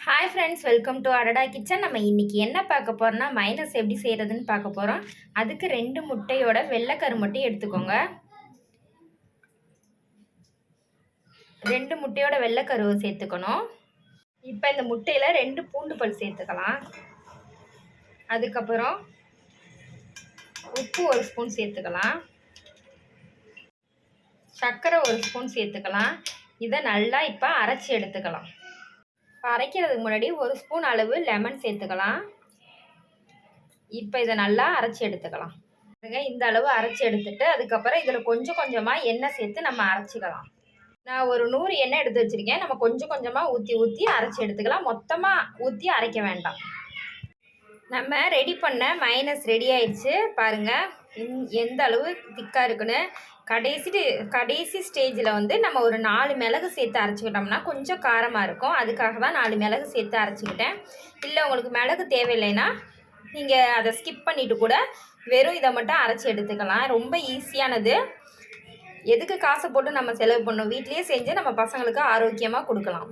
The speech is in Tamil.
ஹாய் ஃப்ரெண்ட்ஸ், வெல்கம் டு அடடா கிச்சன். நம்ம இன்றைக்கி என்ன பார்க்க போகிறோம்னா மைனஸ் எப்படி செய்கிறதுன்னு பார்க்க போகிறோம். அதுக்கு 2 முட்டையோட வெள்ளைக்கரு மட்டும் எடுத்துக்கோங்க. 2 முட்டையோட வெள்ளைக்கருவை சேர்த்துக்கணும். இப்போ இந்த முட்டையில் 2 பூண்டு பல் சேர்த்துக்கலாம். அதுக்கப்புறம் உப்பு 1 ஸ்பூன் சேர்த்துக்கலாம். சர்க்கரை 1 ஸ்பூன் சேர்த்துக்கலாம். இதை நல்லா இப்போ அரைச்சி எடுத்துக்கலாம். அரைக்கிறதுக்கு முன்னாடி 1 ஸ்பூன் அளவு லெமன் சேர்த்துக்கலாம். இப்போ இதை நல்லா அரைச்சி எடுத்துக்கலாம். இந்த அளவு அரைச்சி எடுத்துட்டு அதுக்கப்புறம் இதில் கொஞ்சம் கொஞ்சமாக எண்ணெய் சேர்த்து நம்ம அரைச்சிக்கலாம். நான் ஒரு 100 எண்ணெய் எடுத்து வச்சுருக்கேன். நம்ம கொஞ்சம் கொஞ்சமாக ஊற்றி அரைச்சி எடுத்துக்கலாம். மொத்தமாக ஊற்றி அரைக்க வேண்டாம். நம்ம ரெடி பண்ண மைனஸ் ரெடி ஆயிடுச்சு பாருங்கள். எந்த அளவு திக்காக இருக்குன்னு. கடைசி ஸ்டேஜில் நம்ம ஒரு 4 மிளகு சேர்த்து அரைச்சிக்கிட்டோம்னா கொஞ்சம் காரமாக இருக்கும். அதுக்காக தான் 4 மிளகு சேர்த்து அரைச்சிக்கிட்டேன். இல்லை உங்களுக்கு மிளகு தேவையில்லைன்னா நீங்கள் அதை ஸ்கிப் பண்ணிவிட்டு கூட வெறும் இதை மட்டும் அரைச்சி எடுத்துக்கலாம். ரொம்ப ஈஸியானது. எதுக்கு காசை போட்டு நம்ம செலவு பண்ணணும்? வீட்லேயே செஞ்சு நம்ம பசங்களுக்கு ஆரோக்கியமாக கொடுக்கலாம்.